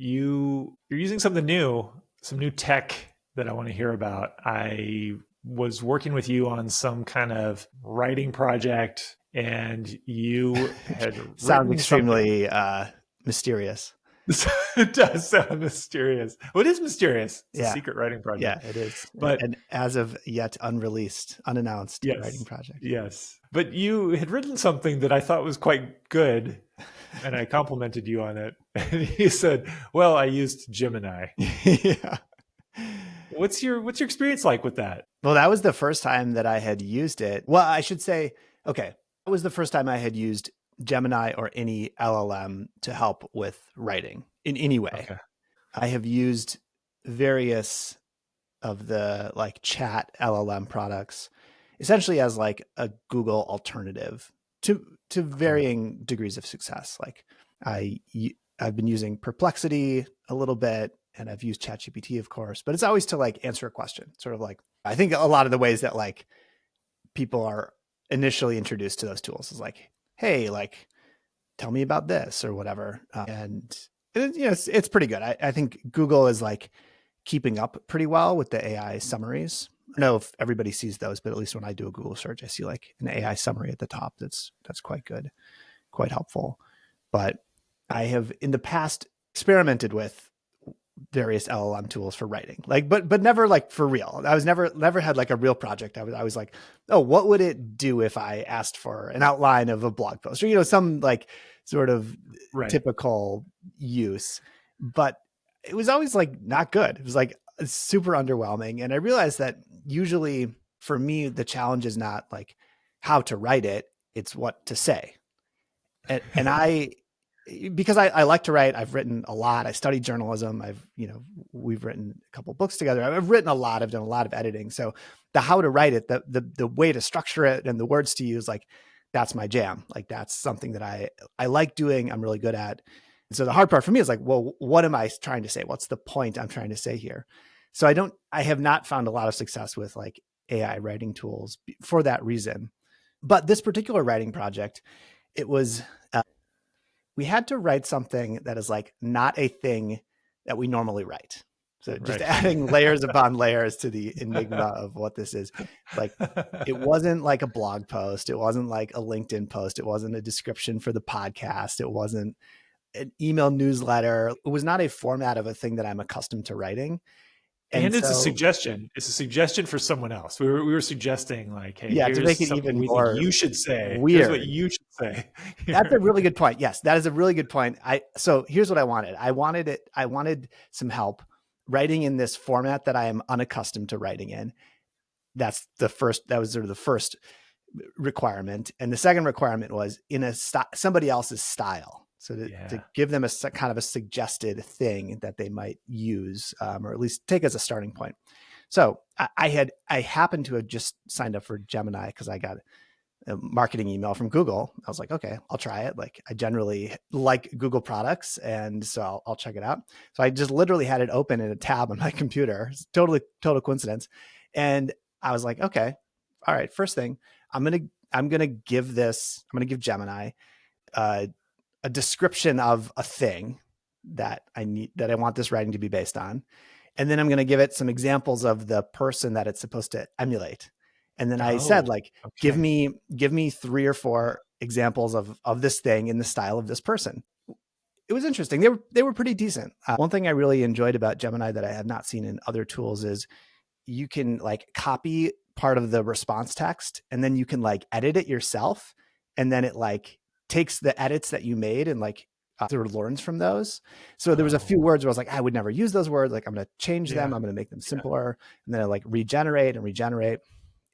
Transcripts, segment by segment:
you're using something new, some new tech that I want to hear about. I was working with you on some kind of writing project, and you had Sounds written something. extremely mysterious. It does sound mysterious. Well, it is mysterious. It's a Yeah. secret writing Yeah, project. it is. But And as of yet unannounced writing yes, project. yes. But you had written something that I thought was quite good, and I complimented you on it. And you said, "Well, I used Gemini." Yeah. What's your experience like with that? Well, that was the first time that I had used it. Well, I should say, okay, that was the first time I had used Gemini or any LLM to help with writing in any way. Okay. I have used various of the like chat LLM products essentially as like a Google alternative to varying degrees of success. Like I've been using Perplexity a little bit, and I've used ChatGPT, of course, but it's always to like answer a question. Sort of like I think a lot of the ways that like people are initially introduced to those tools is like, hey, like tell me about this or whatever, and it's pretty good. I think Google is like keeping up pretty well with the AI summaries. I don't know if everybody sees those, but at least when I do a Google search, I see like an AI summary at the top. That's quite good, quite helpful. But I have in the past experimented with various LLM tools for writing, like, but never like for real. I was never had like a real project. I was like, oh, what would it do if I asked for an outline of a blog post or, some like sort of Right. typical use, but it was always like not good. It was like super underwhelming. And I realized that usually for me, the challenge is not like how to write it, it's what to say. And because I like to write, I've written a lot. I studied journalism. We've written a couple of books together. I've written a lot. I've done a lot of editing. So the how to write it, the way to structure it and the words to use, like that's my jam. Like that's something that I like doing. I'm really good at. And so the hard part for me is like, well, what am I trying to say? What's the point I'm trying to say here? So I have not found a lot of success with like AI writing tools for that reason. But this particular writing project, it was, we had to write something that is like not a thing that we normally write. So just adding layers upon layers to the enigma of what this is. Like it wasn't like a blog post. It wasn't like a LinkedIn post. It wasn't a description for the podcast. It wasn't an email newsletter. It was not a format of a thing that I'm accustomed to writing. And it's a suggestion. It's a suggestion for someone else. We were suggesting like, hey, yeah, here's to make it something even we more think you should say. weird. Here's what you should say. That's a really good point. Yes, that is a really good point. So here's what I wanted. I wanted some help writing in this format that I am unaccustomed to writing in. That was sort of the first requirement. And the second requirement was in somebody else's style. So to give them a kind of a suggested thing that they might use, or at least take as a starting point. So I happened to have just signed up for Gemini because I got a marketing email from Google. I was like, okay, I'll try it. Like I generally like Google products, and so I'll check it out. So I just literally had it open in a tab on my computer. It's total coincidence. And I was like, okay, all right. First thing, I'm gonna give Gemini a description of a thing that I want this writing to be based on. And then I'm going to give it some examples of the person that it's supposed to emulate. And then I said, like, give me 3 or 4 examples of this thing in the style of this person. It was interesting. They were pretty decent. One thing I really enjoyed about Gemini that I have not seen in other tools is you can like copy part of the response text and then you can like edit it yourself. And then it like takes the edits that you made and like sort of learns from those. So there was a few words where I was like, I would never use those words. Like I'm going to change them. I'm going to make them simpler. And then I like regenerate.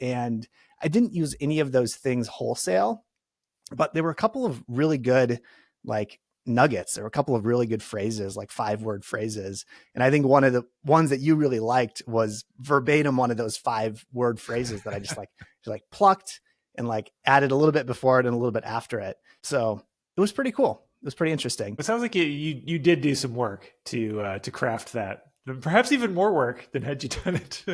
And I didn't use any of those things wholesale, but there were a couple of really good like nuggets. There were a couple of really good phrases, like 5-word phrases. And I think one of the ones that you really liked was verbatim one of those 5-word phrases that I just like plucked and like added a little bit before it and a little bit after it. So it was pretty cool. It was pretty interesting. It sounds like you did do some work to craft that. Perhaps even more work than had you done it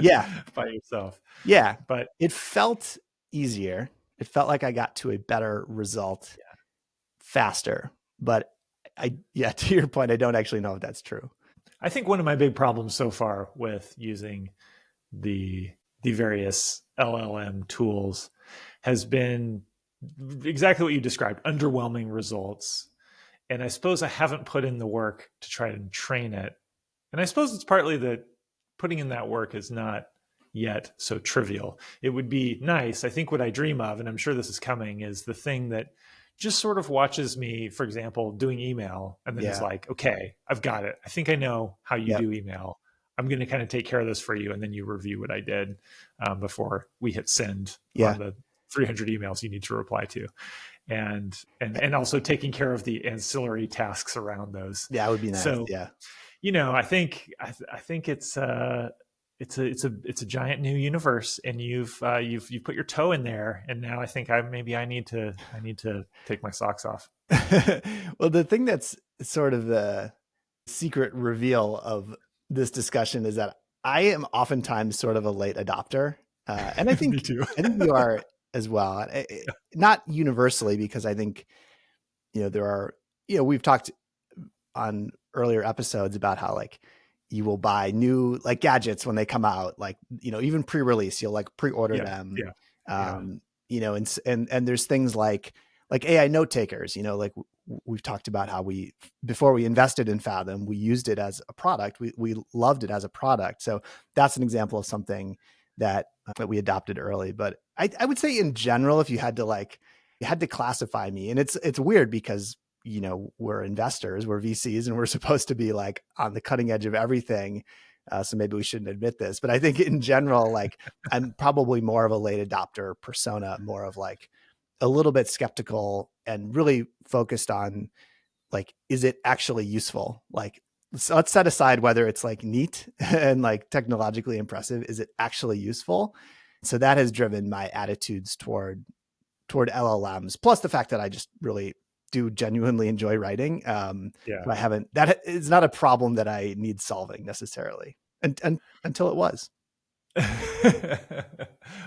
by yourself. Yeah. But it felt easier. It felt like I got to a better result faster. But yeah, to your point, I don't actually know if that's true. I think one of my big problems so far with using the various LLM tools has been exactly what you described, underwhelming results. And I suppose I haven't put in the work to try to train it. And I suppose it's partly that putting in that work is not yet so trivial. It would be nice. I think what I dream of, and I'm sure this is coming, is the thing that just sort of watches me, for example, doing email, and then is like, okay, I've got it. I think I know how you do email. I'm going to kind of take care of this for you. And then you review what I did before we hit send on the 300 emails you need to reply to. And also taking care of the ancillary tasks around those. Yeah, it would be nice. So, yeah, I think it's a giant new universe, and you've put your toe in there, and now I think I need to take my socks off. Well, the thing that's sort of the secret reveal of this discussion is that I am oftentimes sort of a late adopter, and I think Me too. I think you are as well. Not universally, because I think there are we've talked on earlier episodes about how like you will buy new like gadgets when they come out, like even pre-release, you'll like pre-order them. And there's things like AI note takers. Like we've talked about how before we invested in Fathom, we used it as a product. We loved it as a product. So that's an example of something that we adopted early. But I would say in general, if you had to classify me, and it's weird because we're investors, we're VCs, and we're supposed to be like on the cutting edge of everything. So maybe we shouldn't admit this, but I think in general, like I'm probably more of a late adopter persona, more of like a little bit skeptical and really focused on like, is it actually useful? Like, so let's set aside whether it's like neat and like technologically impressive. Is it actually useful? So that has driven my attitudes toward LLMs, plus the fact that I just really do genuinely enjoy writing. That is not a problem that I need solving necessarily, and until it was.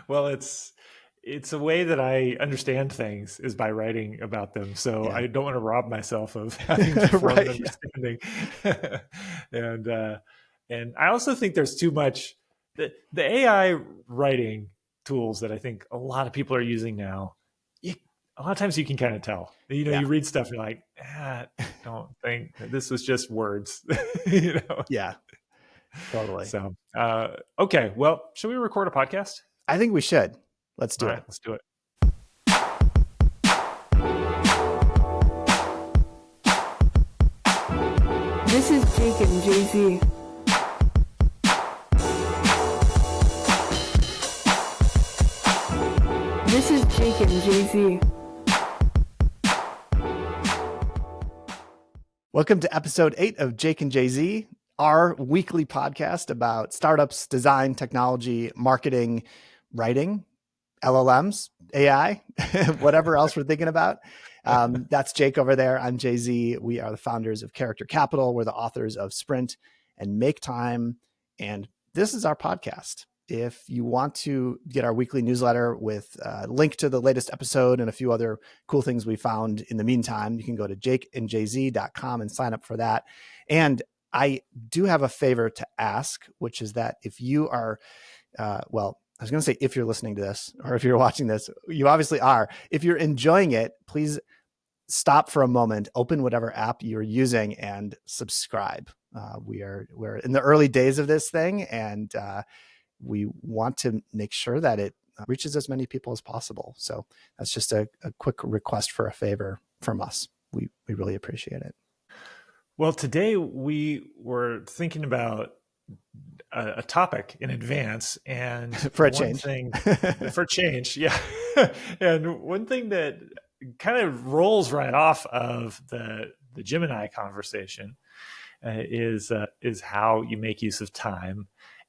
Well, it's a way that I understand things is by writing about them. So I don't want to rob myself of having to form an understanding. And I also think there's too much the AI writing tools that I think a lot of people are using now. A lot of times you can kind of tell, you read stuff, you're like, I don't think this was just words, Yeah, totally. So, okay. Well, should we record a podcast? I think we should. Let's do it. Let's do it. This is Jake and Jay-Z. This is Jake and Jay-Z. Welcome to episode 8 of Jake and Jay-Z, our weekly podcast about startups, design, technology, marketing, writing, LLMs, AI, whatever else we're thinking about. That's Jake over there. I'm Jay-Z. We are the founders of Character Capital. We're the authors of Sprint and Make Time. And this is our podcast. If you want to get our weekly newsletter with a link to the latest episode and a few other cool things we found in the meantime, you can go to jakeandjz.com and sign up for that. And I do have a favor to ask, which is that if you are, I was going to say if you're listening to this or if you're watching this, you obviously are. If you're enjoying it, please stop for a moment, open whatever app you're using and subscribe. We're in the early days of this thing, and we want to make sure that it reaches as many people as possible. So that's just a quick request for a favor from us. We really appreciate it. Well, today we were thinking about a topic in advance, and for a change, yeah. And one thing that kind of rolls right off of the Gemini conversation is how you make use of time.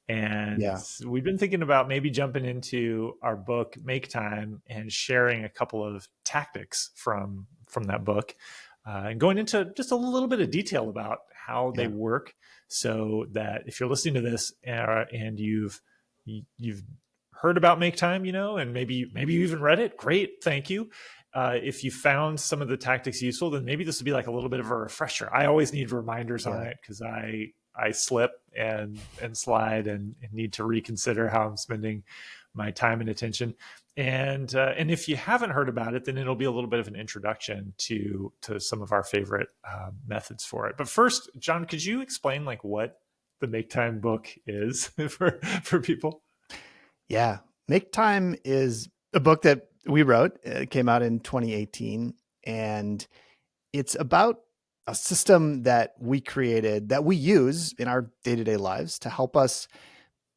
And we've been thinking about maybe jumping into our book, Make Time, and sharing a couple of tactics from that book, and going into just a little bit of detail about how they work, so that if you're listening to this and you've heard about Make Time, and maybe you even read it, great, thank you. if you found some of the tactics useful, then maybe this would be like a little bit of a refresher. I always need reminders on it because I slip and slide and need to reconsider how I'm spending my time and attention. And if you haven't heard about it, then it'll be a little bit of an introduction to some of our favorite methods for it. But first, John, could you explain like what the Make Time book is for people? Yeah. Make Time is a book that we wrote. It came out in 2018, and it's about a system that we created that we use in our day-to-day lives to help us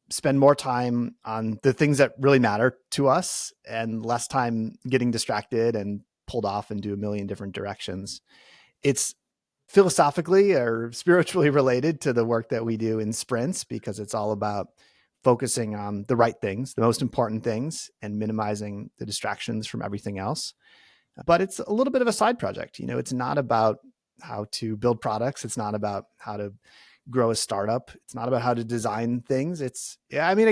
spend more time on the things that really matter to us and less time getting distracted and pulled off into a million different directions. It's philosophically or spiritually related to the work that we do in sprints because it's all about focusing on the right things, the most important things, and minimizing the distractions from everything else. But it's a little bit of a side project. You know, it's not about how to build products. It's not about how to grow a startup. It's not about how to design things. I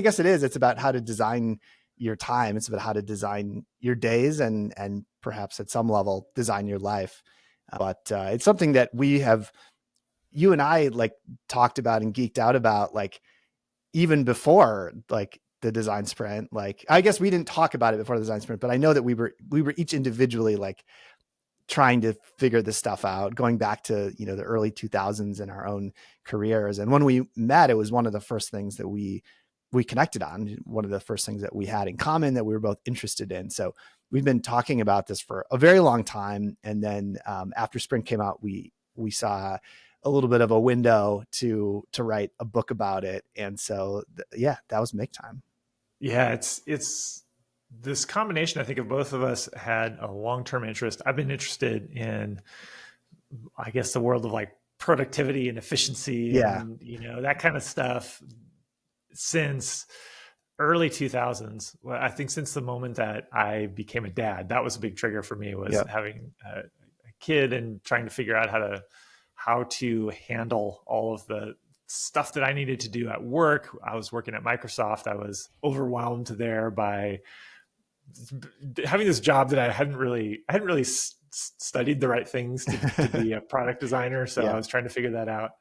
guess it is. It's about how to design your time. It's about how to design your days and perhaps at some level design your life. But it's something that you and I like talked about and geeked out about, like even before like the design sprint. Like, I guess we didn't talk about it before the design sprint, but I know that we were each individually like trying to figure this stuff out, going back to, the early 2000s in our own careers. And when we met, it was one of the first things that we connected on, one of the first things that we had in common that we were both interested in. So we've been talking about this for a very long time. And then after Sprint came out, we saw a little bit of a window to write a book about it. And so, that was Make Time. Yeah, it's this combination, I think, of both of us had a long-term interest. I've been interested in, I guess, the world of like productivity and efficiency and, that kind of stuff since early 2000s. Well, I think since the moment that I became a dad, that was a big trigger for me, was having a kid and trying to figure out how to handle all of the stuff that I needed to do at work. I was working at Microsoft. I was overwhelmed there by having this job that I hadn't really studied the right things to be a product designer. So I was trying to figure that out,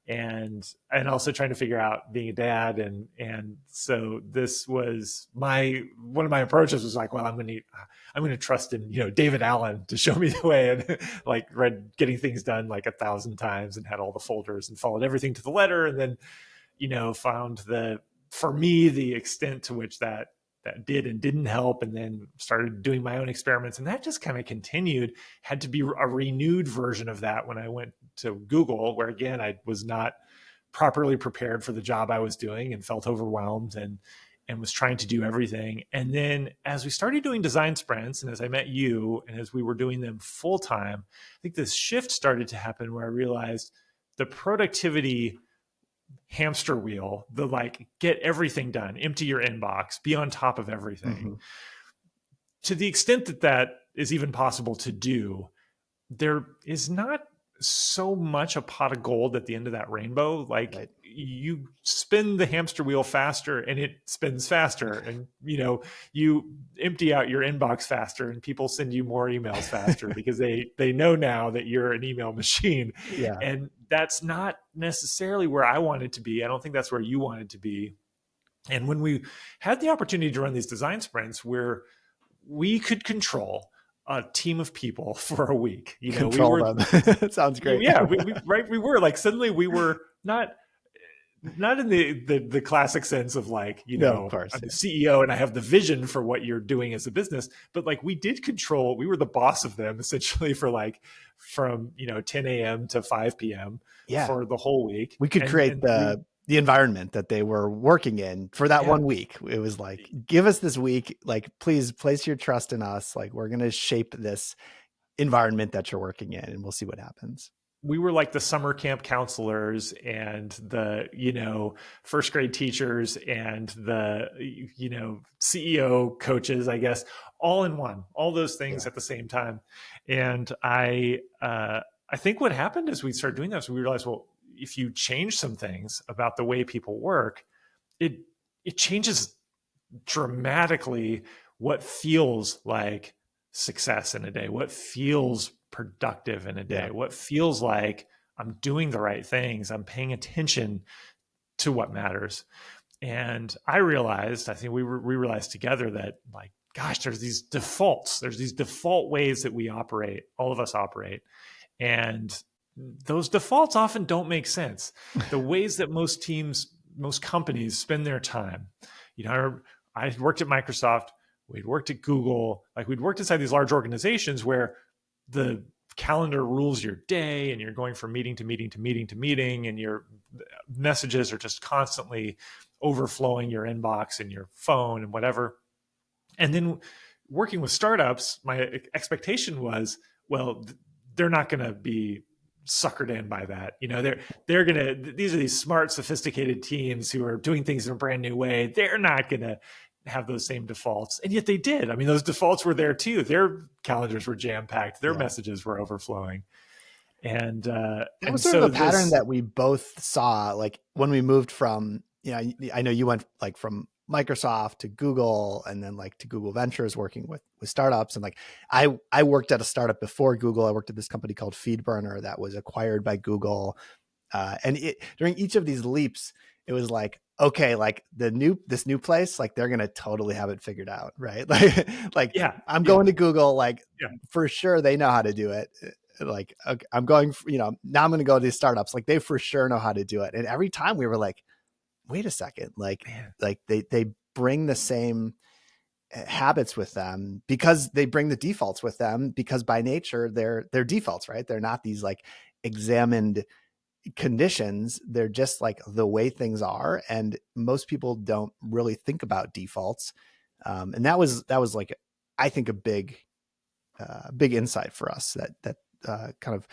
and also trying to figure out being a dad. And so this was one of my approaches was like, well, I'm going to trust in, David Allen to show me the way, and like read Getting Things Done like 1,000 times and had all the folders and followed everything to the letter. And then, found for me, the extent to which that did and didn't help, and then started doing my own experiments. And that just kind of continued, had to be a renewed version of that when I went to Google, where again, I was not properly prepared for the job I was doing and felt overwhelmed and was trying to do everything. And then as we started doing design sprints, and as I met you, and as we were doing them full time, I think this shift started to happen where I realized the productivity hamster wheel, the like get everything done, empty your inbox, be on top of everything. To the extent that is even possible to do, there is not so much a pot of gold at the end of that rainbow. Like you spin the hamster wheel faster and it spins faster, and you empty out your inbox faster and people send you more emails faster because they know now that you're an email machine. And that's not necessarily where I wanted to be. I don't think that's where you wanted to be. And when we had the opportunity to run these design sprints where we could control a team of people for a week, Control them. It sounds great. Yeah, we were like, suddenly we were not in the classic sense of like, of course, I'm the CEO and I have the vision for what you're doing as a business, but like we did control, we were the boss of them essentially for like from 10 a.m. to 5 p.m. for the whole week. We could create the environment that they were working in for that 1 week. It was like, give us this week, like, please place your trust in us. Like, we're going to shape this environment that you're working in, and we'll see what happens. We were like the summer camp counselors and the, first grade teachers and the, CEO coaches, I guess, all in one, all those things at the same time. And I think what happened is we started doing that. So we realized, well, if you change some things about the way people work, it changes dramatically what feels like success in a day? What feels productive in a day? Yeah. What feels like I'm doing the right things? I'm paying attention to what matters. And I realized, I think we realized together that, like, gosh, there's these default ways that we operate, all of us operate. And those defaults often don't make sense. The ways that most teams, most companies spend their time. I worked at Microsoft, we'd worked at Google, like we'd worked inside these large organizations where the calendar rules your day and you're going from meeting to meeting to meeting to meeting, and your messages are just constantly overflowing your inbox and your phone and whatever. And then working with startups, my expectation was, well, they're not going to be suckered in by that. They're going to, these are these smart, sophisticated teams who are doing things in a brand new way. They're not going to have those same defaults. And yet they did. I mean, those defaults were there too. Their calendars were jam-packed. Their messages were overflowing. And that was sort of a pattern that we both saw, like when we moved from, I know you went like from Microsoft to Google and then like to Google Ventures working with startups. And like, I worked at a startup before Google. I worked at this company called FeedBurner that was acquired by Google. And during each of these leaps, it was like, okay, like this new place, like they're going to totally have it figured out. Right. I'm going to Google, like for sure they know how to do it. Like, okay, I'm going, now I'm going to go to these startups. Like they for sure know how to do it. And every time we were like, wait a second, like they bring the same habits with them because they bring the defaults with them, because by nature they're defaults, right? They're not these like examined conditions. They're just like the way things are. And most people don't really think about defaults. And that was like, I think a big insight for us that kind of,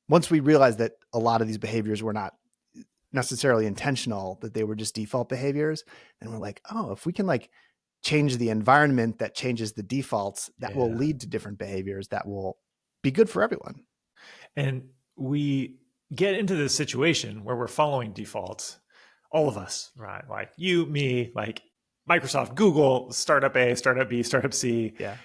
once we realized that a lot of these behaviors were not necessarily intentional, that they were just default behaviors, and we're like, oh, if we can like change the environment that changes the defaults, that will lead to different behaviors that will be good for everyone. And we get into this situation where we're following defaults, all of us, right? Like you, me, like Microsoft, Google, startup A, startup B, startup C. Yeah.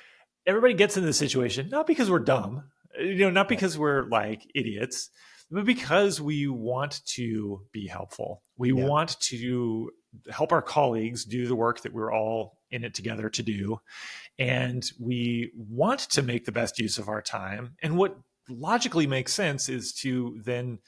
Everybody gets into this situation, not because we're dumb, not because we're like idiots, but because we want to be helpful. We want to help our colleagues do the work that we're all in it together to do. And we want to make the best use of our time. And what logically makes sense is to then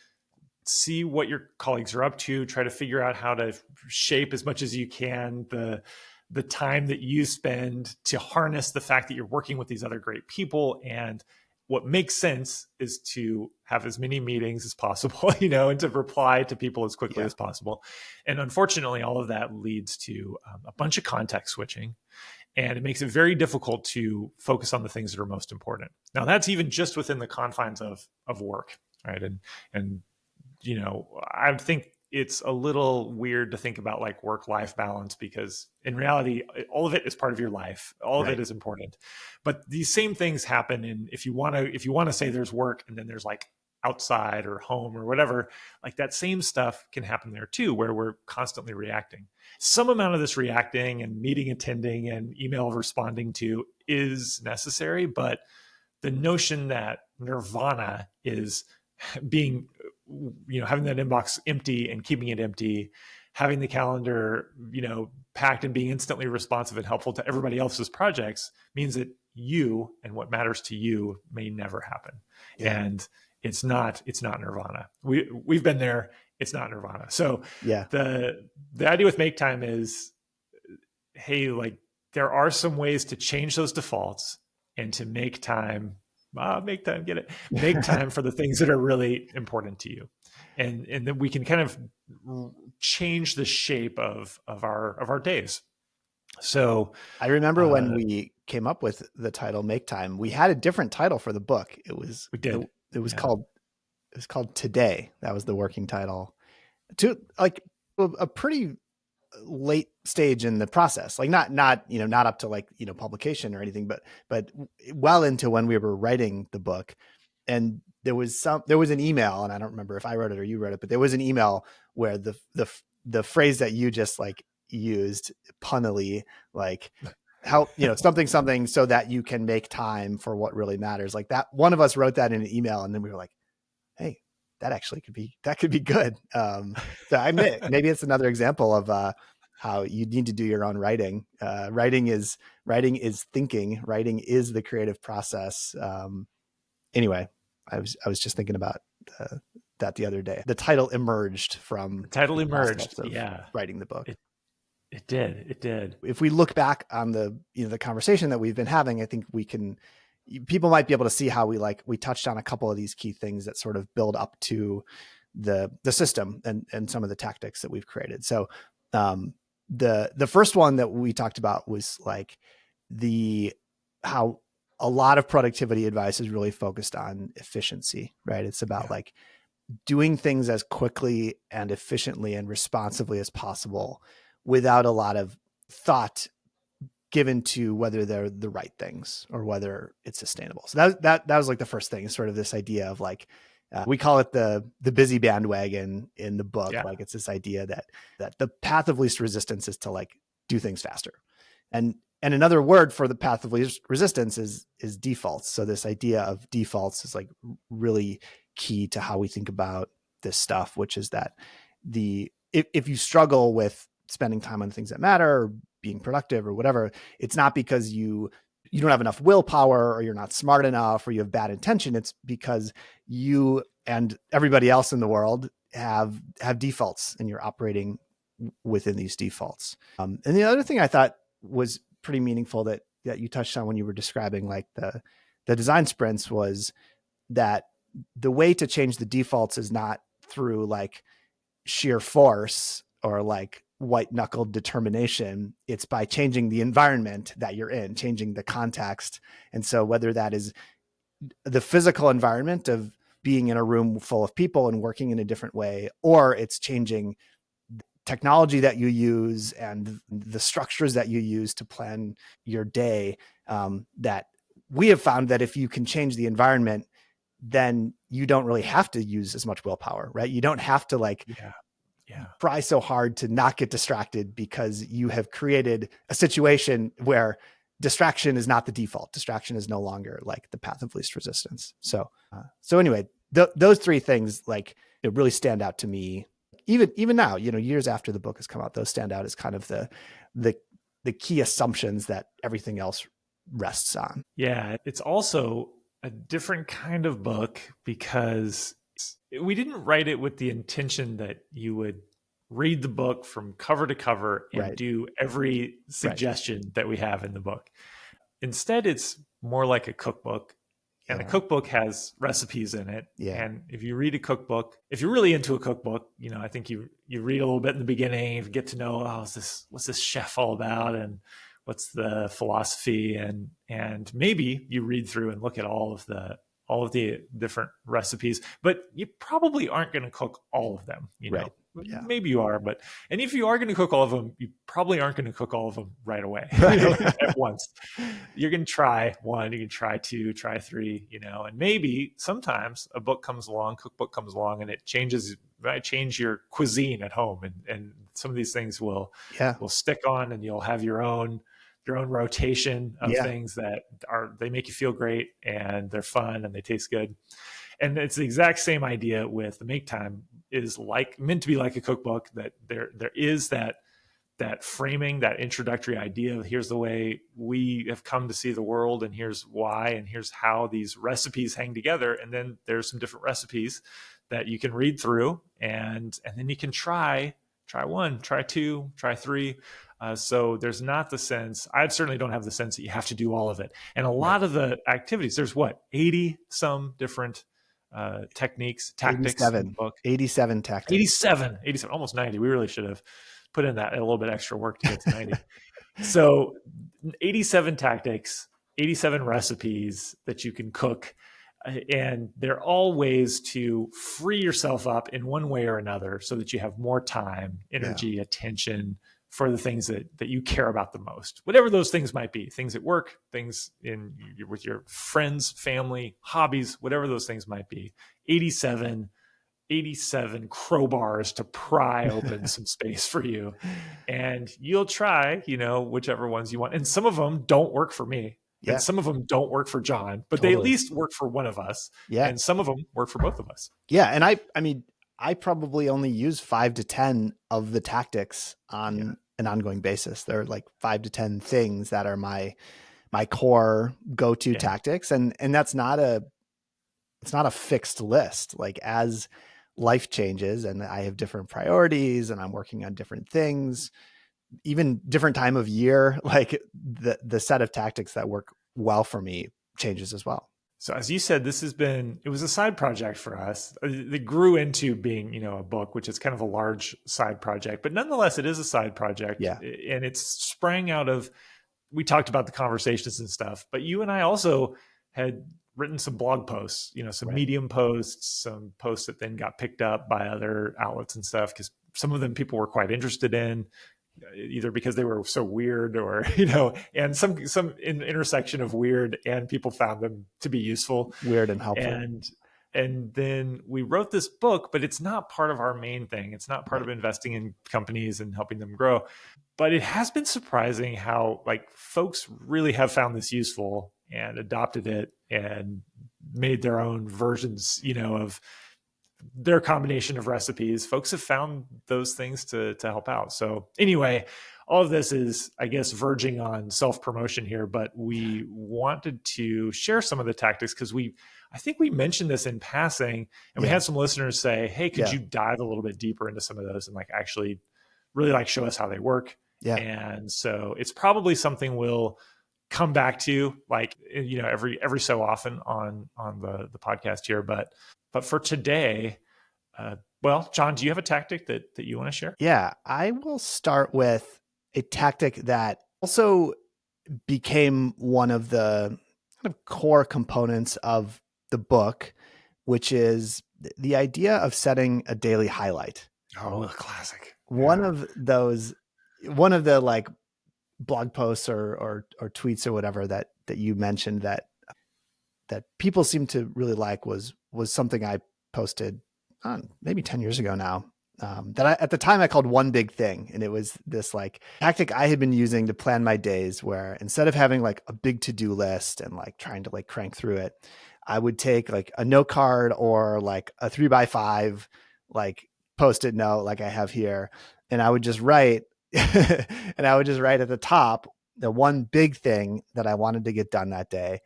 see what your colleagues are up to, try to figure out how to shape as much as you can the time that you spend to harness the fact that you're working with these other great people. And what makes sense is to have as many meetings as possible, and to reply to people as quickly as possible. And unfortunately, all of that leads to a bunch of context switching, and it makes it very difficult to focus on the things that are most important. Now, that's even just within the confines of work, right? And I think it's a little weird to think about like work-life balance, because in reality, all of it is part of your life. All of it is important. But these same things happen. And if you want to say there's work and then there's like outside or home or whatever, like that same stuff can happen there too, where we're constantly reacting. Some amount of this reacting and meeting attending and email responding to is necessary, but the notion that nirvana is being, having that inbox empty and keeping it empty, having the calendar, packed and being instantly responsive and helpful to everybody else's projects, means that you and what matters to you may never happen. And it's not nirvana. We've been there. It's not nirvana. So the idea with Make Time is, hey, like there are some ways to change those defaults and to make time, make time for the things that are really important to you. And then we can kind of change the shape of our days. So I remember when we came up with the title Make Time, we had a different title for the book. It was called Today. That was the working title, to like a pretty late stage in the process, like not up to like, publication or anything, but well into when we were writing the book. And there was an email, and I don't remember if I wrote it or you wrote it, but there was an email where the phrase that you just like used punnily, like help, something so that you can make time for what really matters. Like that, one of us wrote that in an email, and then we were like, hey, that actually could be good. So maybe it's another example of how you need to do your own writing. Writing is thinking. Writing is the creative process. Anyway, I was just thinking about that the other day. The title emerged from Title the emerged. process of Yeah. writing the book. It did. If we look back on the conversation that we've been having, I think people might be able to see how we touched on a couple of these key things that sort of build up to the system and some of the tactics that we've created. So the first one that we talked about was like how a lot of productivity advice is really focused on efficiency, right? It's about like doing things as quickly and efficiently and responsively as possible without a lot of thought given to whether they're the right things or whether it's sustainable. So that was like the first thing, sort of this idea of like, we call it the busy bandwagon in the book. Yeah. Like it's this idea that the path of least resistance is to like do things faster. And another word for the path of least resistance is defaults. So this idea of defaults is like really key to how we think about this stuff, which is that if you struggle with spending time on things that matter or being productive or whatever, it's not because you don't have enough willpower or you're not smart enough or you have bad intention. It's because you and everybody else in the world have defaults and you're operating within these defaults. And the other thing I thought was pretty meaningful that you touched on when you were describing like the design sprints was that the way to change the defaults is not through like sheer force or like white knuckled determination. It's by changing the environment that you're in, changing the context. And so whether that is the physical environment of being in a room full of people and working in a different way, or it's changing technology that you use and the structures that you use to plan your day, that we have found that if you can change the environment, then you don't really have to use as much willpower, right? You don't have to like try so hard to not get distracted because you have created a situation where distraction is not the default. Distraction is no longer like the path of least resistance. So anyway, those three things like it really stand out to me. Even now, years after the book has come out, those stand out as kind of the key assumptions that everything else rests on. Yeah, it's also a different kind of book because we didn't write it with the intention that you would read the book from cover to cover and do every suggestion that we have in the book. Instead, it's more like a cookbook. And a cookbook has recipes in it. Yeah. And if you read a cookbook, if you're really into a cookbook, I think you read a little bit in the beginning, you get to know, what's this chef all about? And what's the philosophy? And maybe you read through and look at all of the different recipes, but you probably aren't going to cook all of them, know. Yeah. Maybe you are, and if you are going to cook all of them, you probably aren't going to cook all of them right away at once. You're going to try one, you can try two, try three, and maybe sometimes a cookbook comes along and it might change your cuisine at home. And some of these things will stick on and you'll have your own rotation of things that they make you feel great and they're fun and they taste good. And it's the exact same idea with the Make Time is like meant to be like a cookbook, that there is that framing, that introductory idea of here's the way we have come to see the world and here's why and here's how these recipes hang together. And then there's some different recipes that you can read through and then you can try one, try two, try three. So there's not the sense, I certainly don't have the sense that you have to do all of it. And a lot of the activities, there's 80 some different tactics 87, in the book. 87 tactics. 87, almost 90. We really should have put in that a little bit extra work to get to 90. So 87 tactics, 87 recipes that you can cook. And they're all ways to free yourself up in one way or another so that you have more time, energy, attention for the things that you care about the most, whatever those things might be, things at work, things with your friends, family, hobbies, whatever those things might be. 87 87 crowbars to pry open some space for you. And you'll try, whichever ones you want. And some of them don't work for me. Yeah, And some of them don't work for John, but they at totally. least work for one of us. Yeah. And some of them work for both of us. Yeah. And I mean, I probably only use 5 to 10 of the tactics on an ongoing basis. There are like 5 to 10 things that are my core go-to tactics. And that's it's not a fixed list. Like as life changes and I have different priorities and I'm working on different things, even different time of year, like the set of tactics that work well for me changes as well. So as you said, it was a side project for us. It grew into being, a book, which is kind of a large side project, but nonetheless, it is a side project. Yeah. And it's sprang out of, we talked about the conversations and stuff, but you and I also had written some blog posts, some Medium posts, some posts that then got picked up by other outlets and stuff, because some of them people were quite interested in, either because they were so weird or, and some intersection of weird, and people found them to be useful. Weird and helpful. And then we wrote this book, but it's not part of our main thing. It's not part of investing in companies and helping them grow. But it has been surprising how folks really have found this useful and adopted it and made their own versions, of their combination of recipes. Folks have found those things to help out. So anyway, all of this is, I guess, verging on self-promotion here, but we wanted to share some of the tactics because I think we mentioned this in passing, and we had some listeners say, hey, could you dive a little bit deeper into some of those and actually really show us how they work? Yeah. And so it's probably something we'll come back to every so often on the podcast here. But for today, John, do you have a tactic that you want to share? Yeah, I will start with a tactic that also became one of the kind of core components of the book, which is the idea of setting a daily highlight. Oh, a classic. One of the blog posts or tweets or whatever that you mentioned that people seem to really like was something I posted maybe 10 years ago now, that at the time I called one big thing. And it was this tactic I had been using to plan my days, where instead of having a big to-do list and trying to crank through it, I would take a note card or a 3x5 post-it note like I have here. And I would just write and I would just write at the top the one big thing that I wanted to get done that day.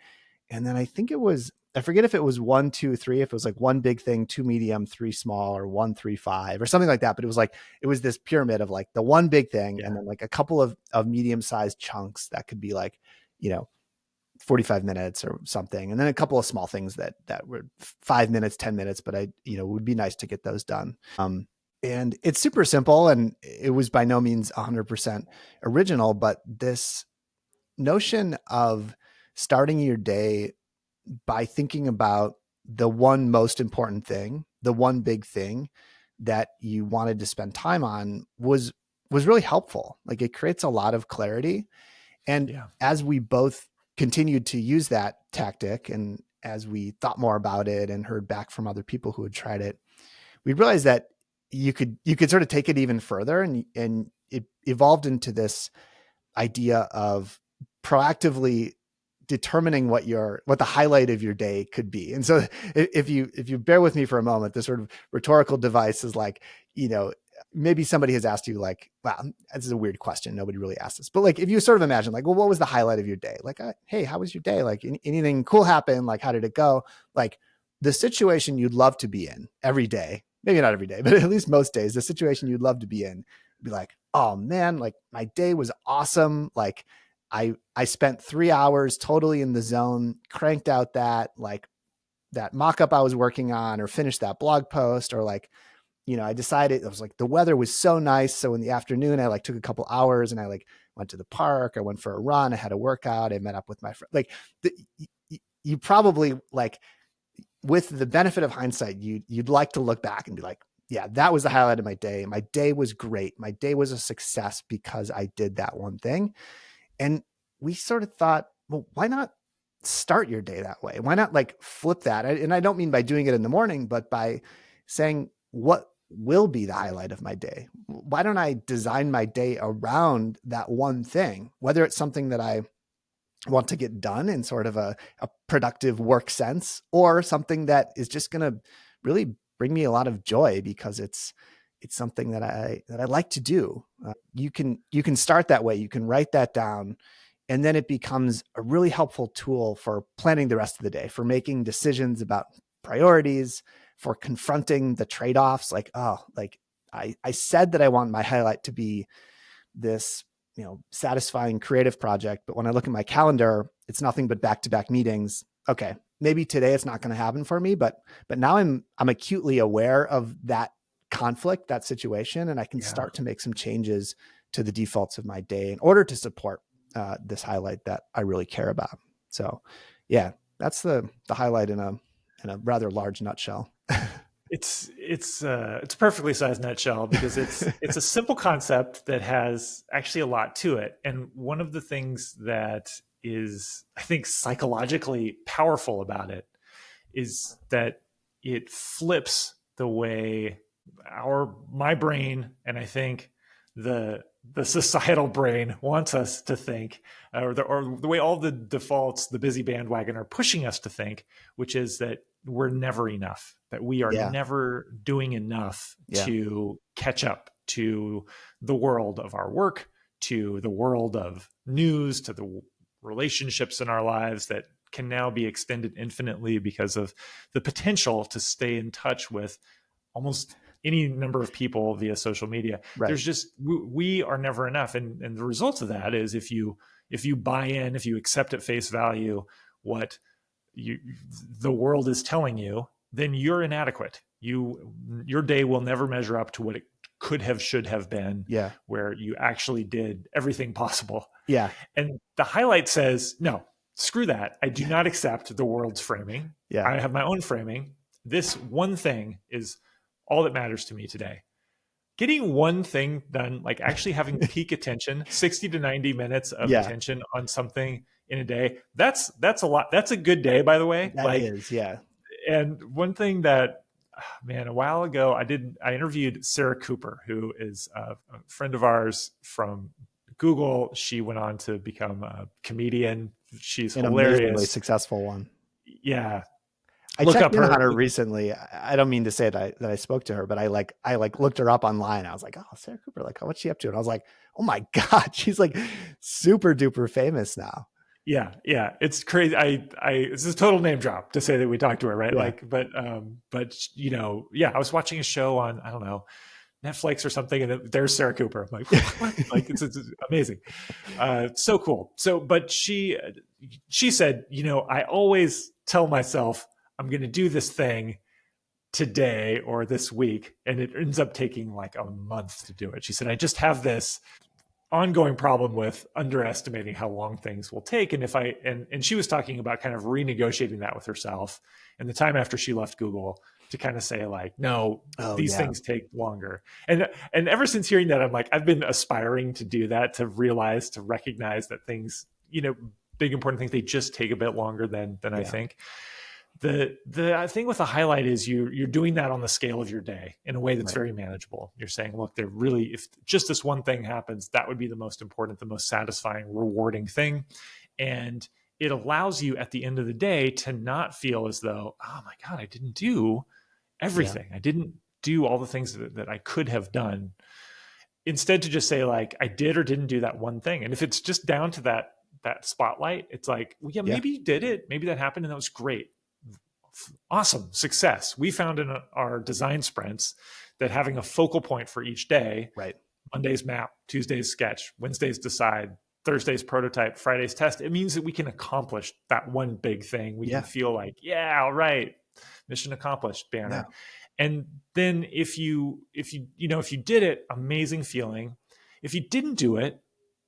And then I forget if it was 1, 2, 3, if it was one big thing, 2 medium, 3 small, or 1, 3, 5, or something like that. But it was this pyramid of the one big thing, and then a couple of medium-sized chunks that could be 45 minutes or something. And then a couple of small things that were 5 minutes, 10 minutes, but it would be nice to get those done. And it's super simple, and it was by no means 100% original, but this notion of starting your day by thinking about the one most important thing, the one big thing that you wanted to spend time on was really helpful. It creates a lot of clarity. And as we both continued to use that tactic, and as we thought more about it and heard back from other people who had tried it, we realized that you could sort of take it even further, and it evolved into this idea of proactively determining what the highlight of your day could be. And so if you bear with me for a moment, this sort of rhetorical device is maybe somebody has asked you wow, this is a weird question. Nobody really asked this, but if you sort of imagine well, what was the highlight of your day? Hey, how was your day? Anything cool happen? How did it go? The situation you'd love to be in every day, maybe not every day, but at least most days, the situation you'd love to be in would be oh man, my day was awesome. I spent 3 hours totally in the zone, cranked out that mock-up I was working on, or finished that blog post, or I decided it was the weather was so nice. So in the afternoon, I took a couple hours and I went to the park. I went for a run. I had a workout. I met up with my friend. You probably with the benefit of hindsight, you'd like to look back and be yeah, that was the highlight of my day. My day was great. My day was a success because I did that one thing. And we sort of thought, well, why not start your day that way? Why not flip that? And I don't mean by doing it in the morning, but by saying, what will be the highlight of my day? Why don't I design my day around that one thing, whether it's something that I want to get done in sort of a productive work sense, or something that is just going to really bring me a lot of joy because it's something that I like to do. You can start that way. You can write that down, and then it becomes a really helpful tool for planning the rest of the day, for making decisions about priorities, for confronting the trade-offs. Like, I said that I want my highlight to be this, satisfying creative project, but when I look at my calendar, it's nothing but back-to-back meetings. Okay, maybe today it's not going to happen for me, but now I'm acutely aware of that conflict, that situation, and I can start to make some changes to the defaults of my day in order to support this highlight that I really care about. So yeah, that's the highlight in a rather large nutshell. It's a perfectly sized nutshell, because it's a simple concept that has actually a lot to it. And one of the things that is, I think, psychologically powerful about it is that it flips the way my brain, and I think the societal brain wants us to think, or the way all the defaults, the busy bandwagon, are pushing us to think, which is that we're never enough, that we are never doing enough to catch up to the world of our work, to the world of news, to the relationships in our lives that can now be extended infinitely because of the potential to stay in touch with almost any number of people via social media. Right. There's just, we are never enough. And the result of that is, if you buy in, if you accept at face value what the world is telling you, then you're inadequate. Your day will never measure up to what it could have, should have been, where you actually did everything possible. Yeah. And the highlight says, no, screw that. I do not accept the world's framing. Yeah. I have my own framing. This one thing is all that matters to me today. Getting one thing done, like actually having peak attention, 60 to 90 minutes of attention on something in a day, that's a lot. That's a good day, by the way. That is, yeah. And one thing that, man, a while ago, I interviewed Sarah Cooper, who is a friend of ours from Google. She went on to become a comedian. She's an hilarious. Amazingly successful one. Yeah. I checked in on her recently. I don't mean to say that I spoke to her, but I looked her up online. I was like, oh, Sarah Cooper, like, what's she up to? And I was like, oh my God, she's like super duper famous now. Yeah. It's crazy. It's a total name drop to say that we talked to her, right? Yeah. Like, but I was watching a show on, I don't know, Netflix or something, and there's Sarah Cooper. I'm like, what? Like, it's amazing. So cool. So, but she said, I always tell myself I'm going to do this thing today or this week, and it ends up taking like a month to do it. She said, I just have this ongoing problem with underestimating how long things will take. And and she was talking about kind of renegotiating that with herself and the time after she left Google, to kind of say like, no, these things take longer. And ever since hearing that, I'm like, I've been aspiring to do that, to recognize that things, big important things, they just take a bit longer than I think. The thing with a highlight is you're doing that on the scale of your day in a way that's very manageable. You're saying, look, if just this one thing happens, that would be the most important, the most satisfying, rewarding thing. And it allows you at the end of the day to not feel as though, oh my God, I didn't do everything. I didn't do all the things that I could have done. Instead, to just say like, I did or didn't do that one thing. And if it's just down to that spotlight, it's like, well, maybe you did it. Maybe that happened and that was great. Awesome. Success. We found in our design sprints that having a focal point for each day, right? Monday's map, Tuesday's sketch, Wednesday's decide, Thursday's prototype, Friday's test. It means that we can accomplish that one big thing. We can feel like, all right, mission accomplished, banner. Yeah. And then if you did it, amazing feeling. If you didn't do it,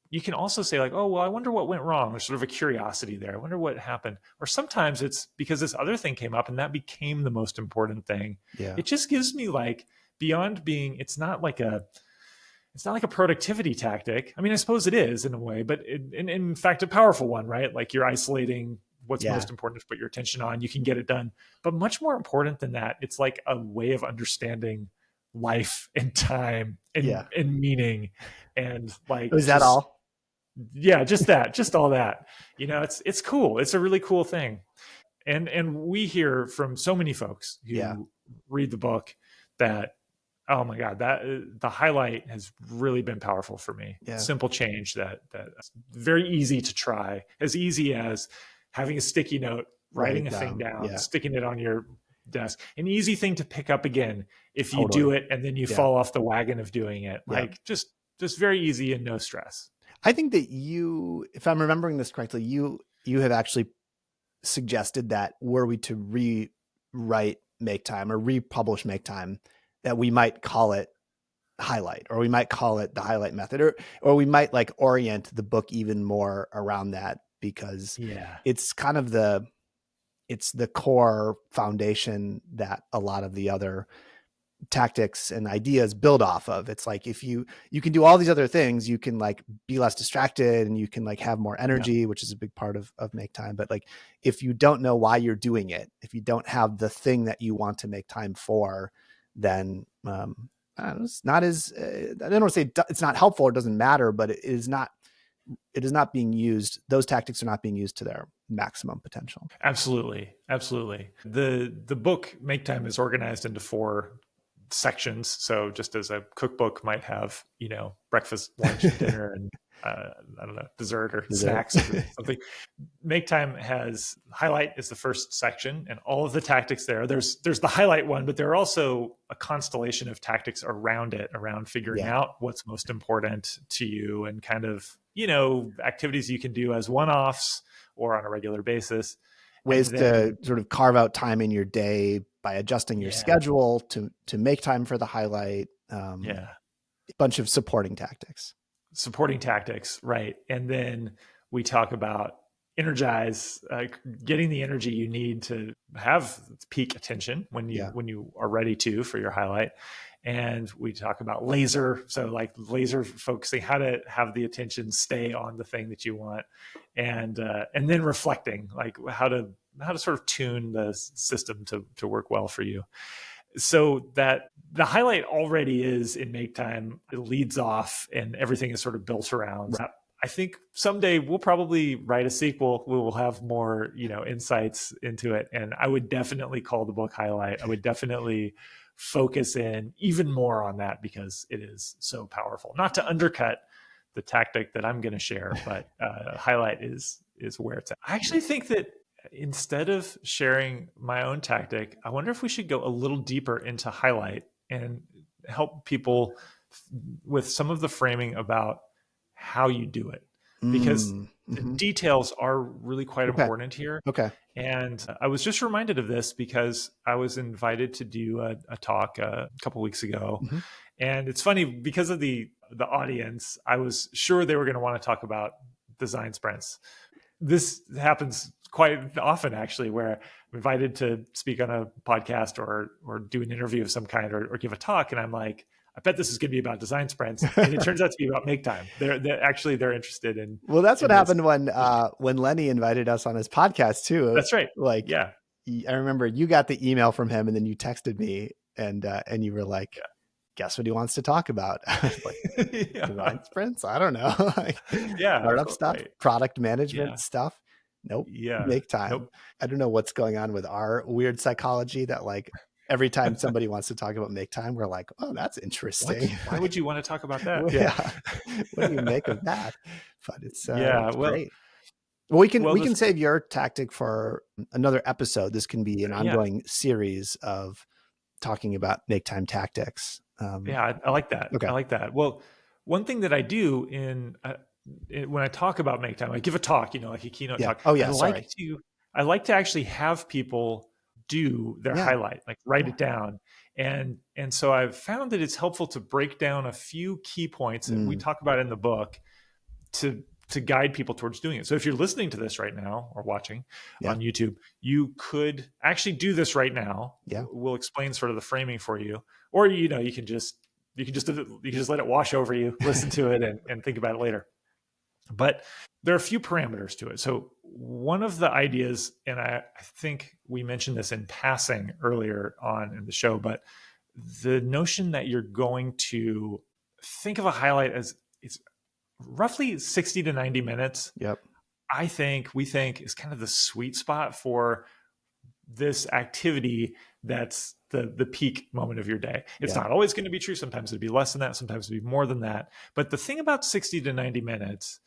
you can also say like, oh, well, I wonder what went wrong. There's sort of a curiosity there. I wonder what happened. Or sometimes it's because this other thing came up and that became the most important thing. Yeah. It just gives me like, beyond being, it's not like a productivity tactic. I mean, I suppose it is in a way, but in fact, a powerful one, right? Like you're isolating what's most important to put your attention on. You can get it done. But much more important than that, it's like a way of understanding life and time and meaning, and like, Was that all? Yeah, just that, just all that. It's cool. It's a really cool thing. And we hear from so many folks who read the book that, oh my God, that the highlight has really been powerful for me. Yeah. Simple change that's very easy to try, as easy as having a sticky note, writing a thing down, sticking it on your desk. An easy thing to pick up again if you do it and then you fall off the wagon of doing it. Like just very easy and no stress. I think that if I'm remembering this correctly, you have actually suggested that were we to rewrite Make Time or republish Make Time, that we might call it highlight, or we might call it the highlight method, or we might like orient the book even more around that, because it's kind of it's the core foundation that a lot of the other tactics and ideas build off of. It's like, if you can do all these other things, you can like be less distracted and you can like have more energy, which is a big part of Make Time. But like, if you don't know why you're doing it, if you don't have the thing that you want to make time for, then it's not as I don't want to say it's not helpful or doesn't matter, but it is not being used. Those tactics are not being used to their maximum potential. Absolutely. The book Make Time is organized into 4 sections. So just as a cookbook might have, breakfast, lunch, dinner, and I don't know, dessert or snacks or something. Make Time has highlight is the first section, and all of the tactics there. There's the highlight one, but there are also a constellation of tactics around it, around figuring out what's most important to you, and kind of, activities you can do as one-offs or on a regular basis. Ways to sort of carve out time in your day by adjusting your schedule to make time for the highlight. A bunch of supporting tactics, right? And then we talk about Energize, getting the energy you need to have peak attention when you are ready to for your highlight. And we talk about laser, so like laser focusing, how to have the attention stay on the thing that you want, and then reflecting, like how to sort of tune the system to work well for you. So that the highlight already is in Make Time. It leads off, and everything is sort of built around that. I think someday we'll probably write a sequel. We will have more, insights into it. And I would definitely call the book highlight. I would definitely focus in even more on that, because it is so powerful. Not to undercut the tactic that I'm going to share, but highlight is where it's at. I actually think that instead of sharing my own tactic, I wonder if we should go a little deeper into highlight and help people with some of the framing about how you do it, because the details are really quite important here. Okay. And I was just reminded of this because I was invited to do a talk a couple weeks ago. And it's funny, because of the audience, I was sure they were going to want to talk about design sprints. This happens quite often, actually, where I'm invited to speak on a podcast or do an interview of some kind, or give a talk. And I'm like, I bet this is going to be about design sprints, and it turns out to be about Make Time. They're interested in. Well, that's what happened when Lenny invited us on his podcast too. That's right. Like, I remember you got the email from him, and then you texted me, and you were like, "Guess what he wants to talk about?" Like, design sprints. I don't know. Startup stuff, product management stuff. Nope. Make Time. Nope. I don't know what's going on with our weird psychology that like, every time somebody wants to talk about Make Time, we're like, oh, that's interesting. Why would you want to talk about that? What do you make of that? But it's great. Well, we can save your tactic for another episode. This can be an ongoing series of talking about Make Time tactics. I like that. Okay. I like that. Well, one thing that I do when I talk about Make Time, I give a talk, like a keynote talk. Oh yeah. I like to actually have people do their highlight, like write it down. And so I've found that it's helpful to break down a few key points that we talk about in the book to guide people towards doing it. So if you're listening to this right now or watching on YouTube, you could actually do this right now. We'll explain sort of the framing for you, or, you can just let it wash over you, listen to it and think about it later. But there are a few parameters to it. So one of the ideas, and I think we mentioned this in passing earlier on in the show, but the notion that you're going to think of a highlight as it's roughly 60 to 90 minutes, Yep. we think is kind of the sweet spot for this activity that's the peak moment of your day. It's not always going to be true. Sometimes it'd be less than that. Sometimes it'd be more than that. But the thing about 60 to 90 minutes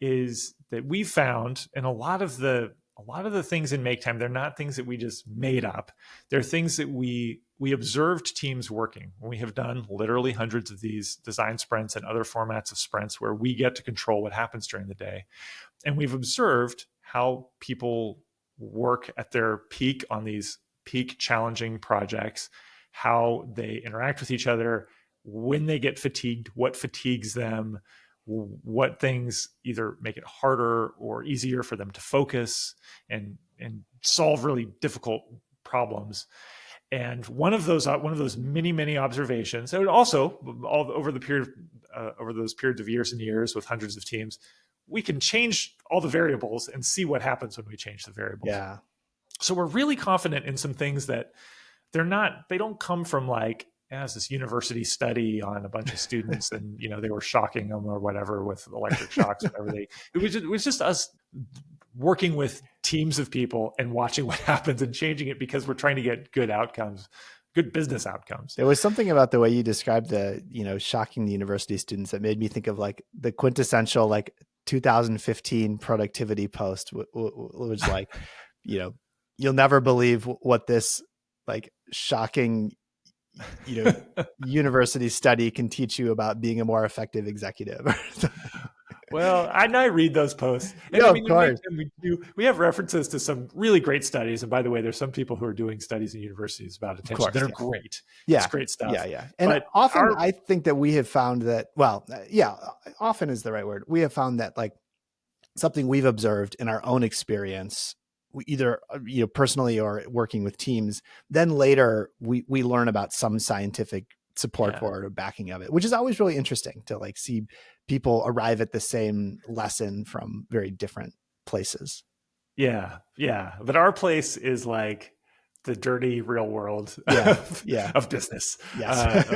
is that we found, and a lot of the things in Make Time, they're not things that we just made up. They're things that we observed teams working. We have done literally hundreds of these design sprints and other formats of sprints where we get to control what happens during the day. And we've observed how people work at their peak on these peak challenging projects, how they interact with each other, when they get fatigued, what fatigues them, what things either make it harder or easier for them to focus and solve really difficult problems. And one of those many observations, and also all over the period over those periods of years and years with hundreds of teams, we can change all the variables and see what happens when we change the variables. Yeah. So we're really confident in some things that they don't come from like, as this university study on a bunch of students and, they were shocking them or whatever with electric shocks, whatever it was just us working with teams of people and watching what happens and changing it because we're trying to get good outcomes, good business outcomes. There was something about the way you described shocking the university students that made me think of like the quintessential, like 2015 productivity post, was like, you'll never believe what this like shocking, university study can teach you about being a more effective executive. Well, I read those posts. And of course. We have references to some really great studies. And by the way, there's some people who are doing studies in universities about attention that are great. Yeah. It's great stuff. Yeah. And often I think that we have found that, often is the right word. We have found that like something we've observed in our own experience, either personally or working with teams, then later we learn about some scientific support for it or backing of it, which is always really interesting to like see people arrive at the same lesson from very different places. Yeah. But our place is like the dirty real world of business. Yes.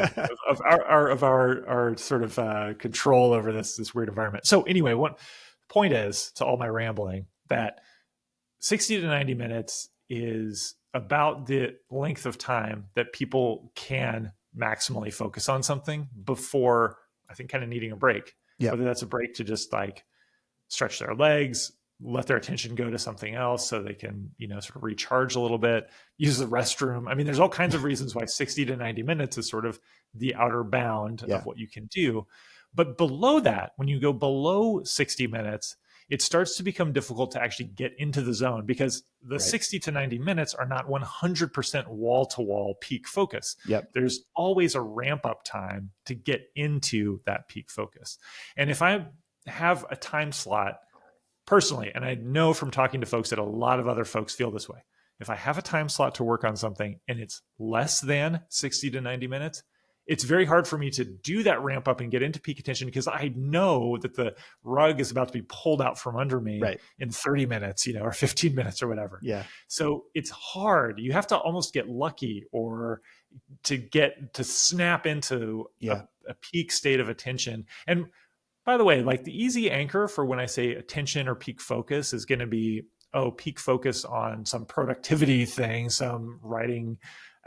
of our sort of control over this weird environment. So anyway, one point is, to all my rambling, that 60 to 90 minutes is about the length of time that people can maximally focus on something before, I think, kind of needing a break. Yeah. Whether that's a break to just like stretch their legs, let their attention go to something else so they can, sort of recharge a little bit, use the restroom. I mean, there's all kinds of reasons why 60 to 90 minutes is sort of the outer bound of what you can do. But below that, when you go below 60 minutes, it starts to become difficult to actually get into the zone because the 60 to 90 minutes are not 100% wall-to-wall peak focus. Yep. There's always a ramp-up time to get into that peak focus. And if I have a time slot, personally, and I know from talking to folks that a lot of other folks feel this way, if I have a time slot to work on something and it's less than 60 to 90 minutes, it's very hard for me to do that ramp up and get into peak attention because I know that the rug is about to be pulled out from under me in 30 minutes, or 15 minutes or whatever. Yeah. So it's hard. You have to almost get lucky or to snap into a peak state of attention. And by the way, like the easy anchor for when I say attention or peak focus is going to be, peak focus on some productivity thing, some writing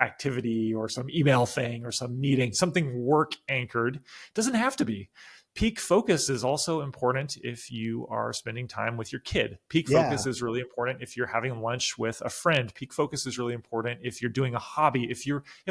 activity or some email thing or some meeting, something work anchored. It doesn't have to be. Peak focus is also important if you are spending time with your kid. Peak focus is really important if you're having lunch with a friend. Peak focus is really important if you're doing a hobby. If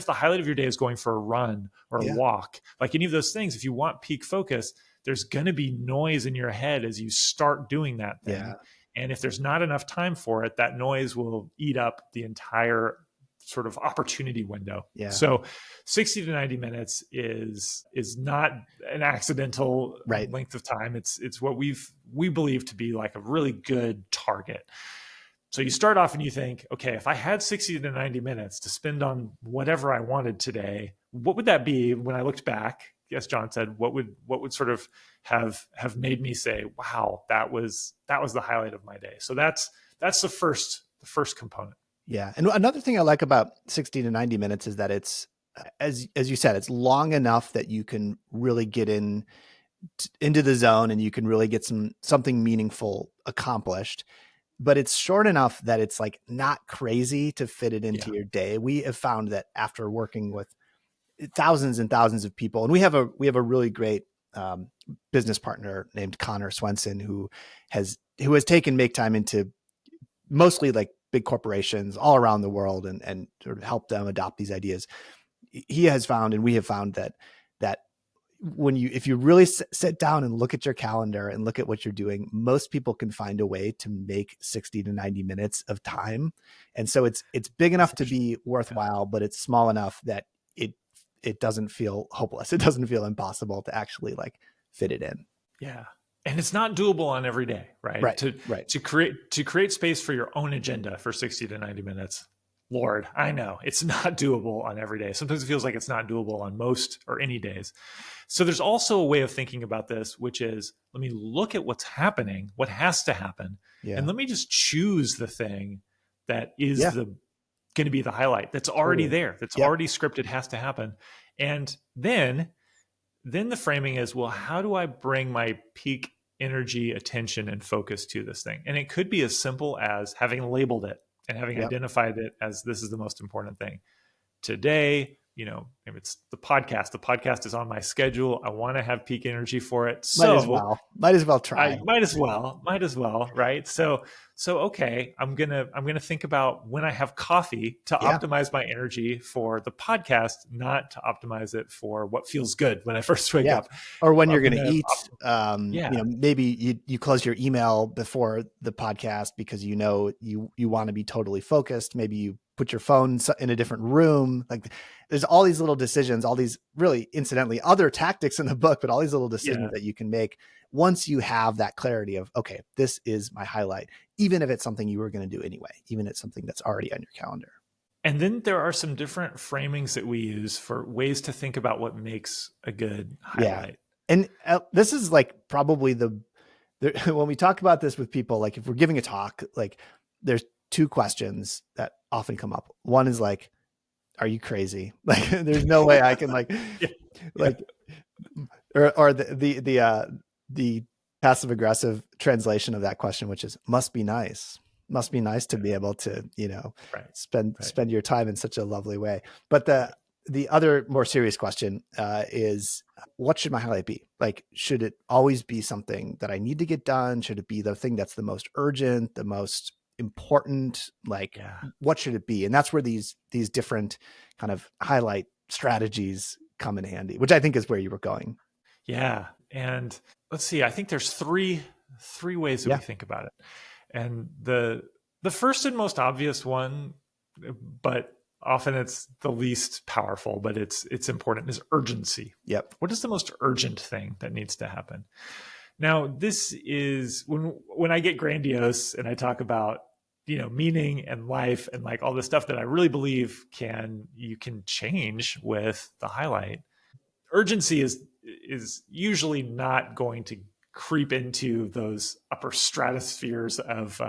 the highlight of your day is going for a run or a walk, like any of those things, if you want peak focus, there's going to be noise in your head as you start doing that thing. Yeah. And if there's not enough time for it, that noise will eat up the entire sort of opportunity window. Yeah. So 60 to 90 minutes is not an accidental length of time. It's what we believe to be like a really good target. So you start off and you think, okay, if I had 60 to 90 minutes to spend on whatever I wanted today, what would that be when I looked back? Yes, John said, what would sort of have made me say, wow, that was the highlight of my day. So that's the first component. Yeah. And another thing I like about 60 to 90 minutes is that it's as you said, it's long enough that you can really get into the zone and you can really get something meaningful accomplished. But it's short enough that it's like not crazy to fit it into your day. We have found that after working with thousands and thousands of people, and we have a really great business partner named Connor Swenson who has taken Make Time into mostly like big corporations all around the world and sort of help them adopt these ideas. He has found, and we have found that if you really sit down and look at your calendar and look at what you're doing, most people can find a way to make 60 to 90 minutes of time. And so it's big enough to be worthwhile, but it's small enough that it doesn't feel hopeless. It doesn't feel impossible to actually like fit it in. Yeah. And it's not doable on every day, right? Right. To create space for your own agenda for 60 to 90 minutes. Lord, I know it's not doable on every day. Sometimes it feels like it's not doable on most or any days. So there's also a way of thinking about this, which is, let me look at what's happening, what has to happen, and let me just choose the thing that is going to be the highlight that's already there, that's already scripted, has to happen. And then the framing is, well, how do I bring my peak energy, attention, and focus to this thing? And it could be as simple as having labeled it and having identified it as, this is the most important thing. Today, maybe it's the podcast. The podcast is on my schedule. I want to have peak energy for it. So might as well try. Might as well. Right. So, okay, I'm going to think about when I have coffee to optimize my energy for the podcast, not to optimize it for what feels good when I first wake up. Or when you're going to eat, maybe you close your email before the podcast because you want to be totally focused. Maybe you put your phone in a different room. Like there's all these little decisions, all these really incidentally other tactics in the book, but all these little decisions that you can make once you have that clarity of, okay, this is my highlight, even if it's something you were going to do anyway, even if it's something that's already on your calendar. And then there are some different framings that we use for ways to think about what makes a good highlight. And this is like probably when we talk about this with people, like if we're giving a talk, like there's two questions that often come up. One is like, are you crazy? Like, there's no way I can or the passive aggressive translation of that question, which is must be nice to be able to, spend your time in such a lovely way. But the other more serious question is, what should my highlight be? Like, should it always be something that I need to get done? Should it be the thing that's the most urgent, the most important? What should it be? And that's where these different kind of highlight strategies come in handy, which I think is where you were going. Yeah. And let's see, I think there's three ways that we think about it. And the first and most obvious one, but often it's the least powerful, but it's important, is urgency. Yep. What is the most urgent thing that needs to happen? Now, this is when I get grandiose and I talk about, meaning and life and like all this stuff that I really believe you can change with the highlight. Urgency is usually not going to creep into those upper stratospheres of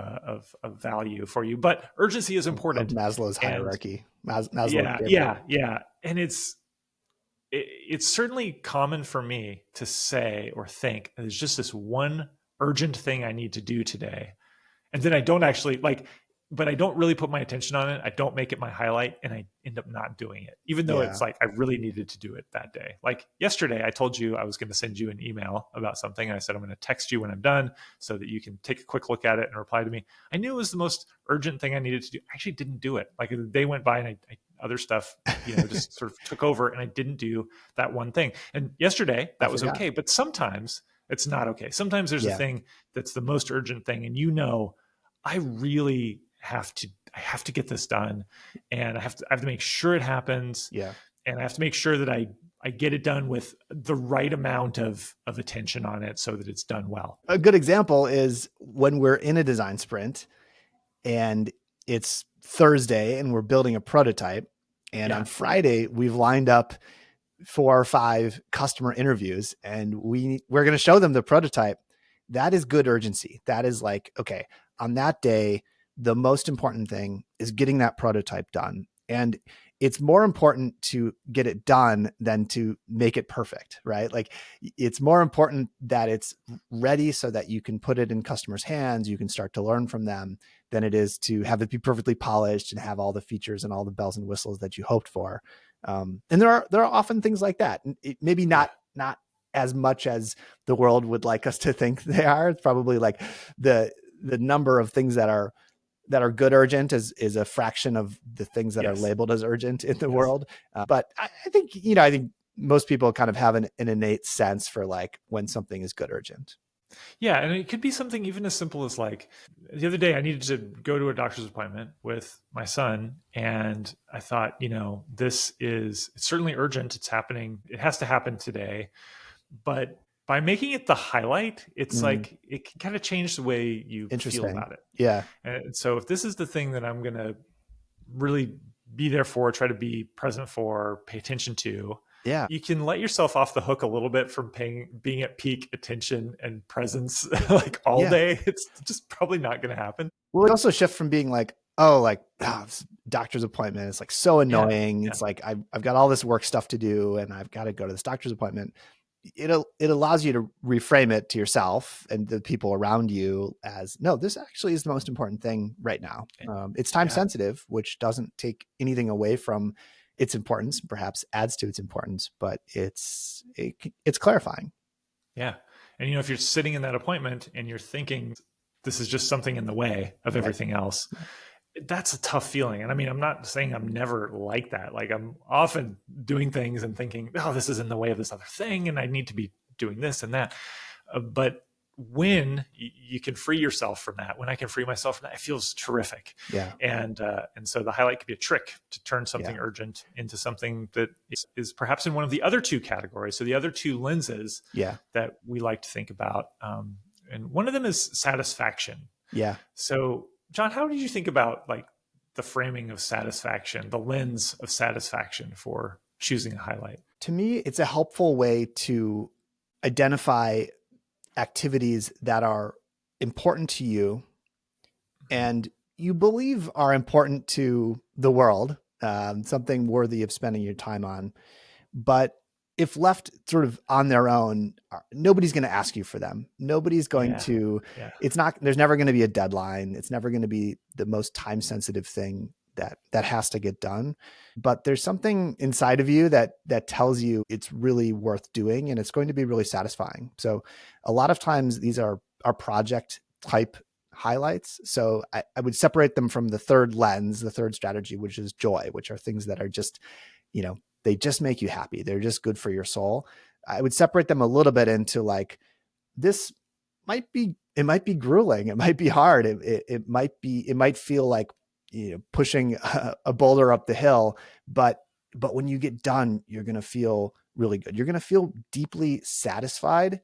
value for you, but urgency is important. Of Maslow's hierarchy. Yeah. And it's certainly common for me to say or think there's just this one urgent thing I need to do today. And then I don't actually but I don't really put my attention on it. I don't make it my highlight and I end up not doing it, even though it's like I really needed to do it that day. Like yesterday, I told you I was going to send you an email about something. And I said, I'm going to text you when I'm done so that you can take a quick look at it and reply to me. I knew it was the most urgent thing I needed to do. I actually didn't do it. Like the day went by and other stuff, just sort of took over and I didn't do that one thing. And yesterday that was okay, but sometimes it's not okay. Sometimes there's a thing that's the most urgent thing. And I really have to get this done and I have to make sure it happens. Yeah. And I have to make sure that I get it done with the right amount of attention on it so that it's done well. A good example is when we're in a design sprint and it's Thursday and we're building a prototype. And on Friday, we've lined up 4 or 5 customer interviews and we're going to show them the prototype. That is good urgency. That is like, okay, on that day, the most important thing is getting that prototype done. And it's more important to get it done than to make it perfect, right? Like it's more important that it's ready so that you can put it in customers' hands, you can start to learn from them, than it is to have it be perfectly polished and have all the features and all the bells and whistles that you hoped for. And there are often things like that. Maybe not as much as the world would like us to think they are. It's probably like the number of things that are good urgent is a fraction of the things that are labeled as urgent in the world. But I think, I think most people kind of have an innate sense for like when something is good urgent. Yeah. And it could be something even as simple as like the other day, I needed to go to a doctor's appointment with my son. And I thought, it's certainly urgent. It's happening. It has to happen today. But by making it the highlight, it's like it can kind of change the way you feel about it. Yeah. And so if this is the thing that I'm going to really be there for, try to be present for, pay attention to, you can let yourself off the hook a little bit from being at peak attention and presence like all day. It's just probably not going to happen. Well, it also shift from being like, this doctor's appointment. It's like so annoying. It's like, I've got all this work stuff to do and I've got to go to this doctor's appointment. It allows you to reframe it to yourself and the people around you as, no, this actually is the most important thing right now. It's time sensitive, which doesn't take anything away from its importance, perhaps adds to its importance, but it's clarifying. Yeah. And, if you're sitting in that appointment and you're thinking this is just something in the way of everything else, that's a tough feeling. And I mean, I'm not saying I'm never like that. Like I'm often doing things and thinking, oh, this is in the way of this other thing. And I need to be doing this and that. But when you can free yourself from that, when I can free myself from that, it feels terrific. Yeah. And so the highlight could be a trick to turn something urgent into something that is perhaps in one of the other two categories. So the other two lenses that we like to think about. And one of them is satisfaction. Yeah. So John, how did you think about like the framing of satisfaction, the lens of satisfaction for choosing a highlight? To me, it's a helpful way to identify activities that are important to you and you believe are important to the world, something worthy of spending your time on. But if left sort of on their own, nobody's going to ask you for them. Nobody's going to, there's never going to be a deadline. It's never going to be the most time sensitive thing that has to get done. But there's something inside of you that tells you it's really worth doing and it's going to be really satisfying. So a lot of times these are project type highlights. So I would separate them from the third lens, the third strategy, which is joy, which are things that are just, they just make you happy. They're just good for your soul. I would separate them a little bit into like, it might be grueling. It might be hard. It might feel like, pushing a boulder up the hill, but when you get done, you're going to feel really good. You're going to feel deeply satisfied,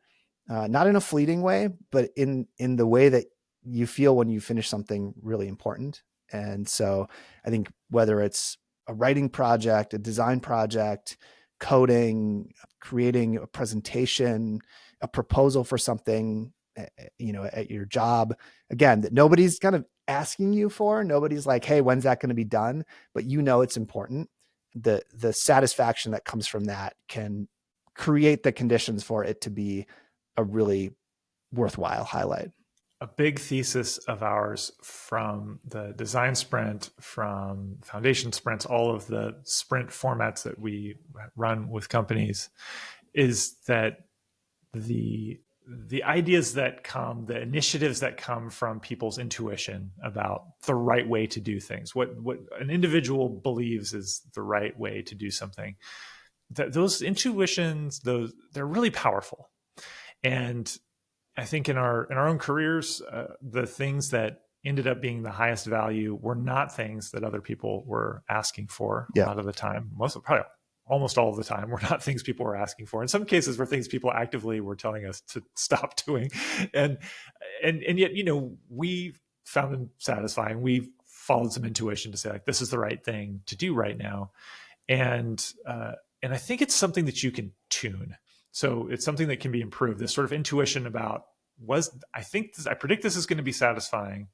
not in a fleeting way, but in the way that you feel when you finish something really important. And so I think whether it's a writing project, a design project, coding, creating a presentation, a proposal for something, at your job, again, that nobody's kind of asking you for, nobody's like, hey, when's that going to be done? But it's important. The satisfaction that comes from that can create the conditions for it to be a really worthwhile highlight. A big thesis of ours from the design sprint, from foundation sprints, all of the sprint formats that we run with companies is that the ideas that come, the initiatives that come from people's intuition about the right way to do things, what an individual believes is the right way to do something, those intuitions, they're really powerful. And I think in our own careers, the things that ended up being the highest value were not things that other people were asking for a lot of the time. Almost all of the time were not things people were asking for. In some cases were things people actively were telling us to stop doing. And yet, we found them satisfying. We followed some intuition to say like, this is the right thing to do right now. And I think it's something that you can tune. So it's something that can be improved. This sort of intuition about I predict this is going to be satisfying.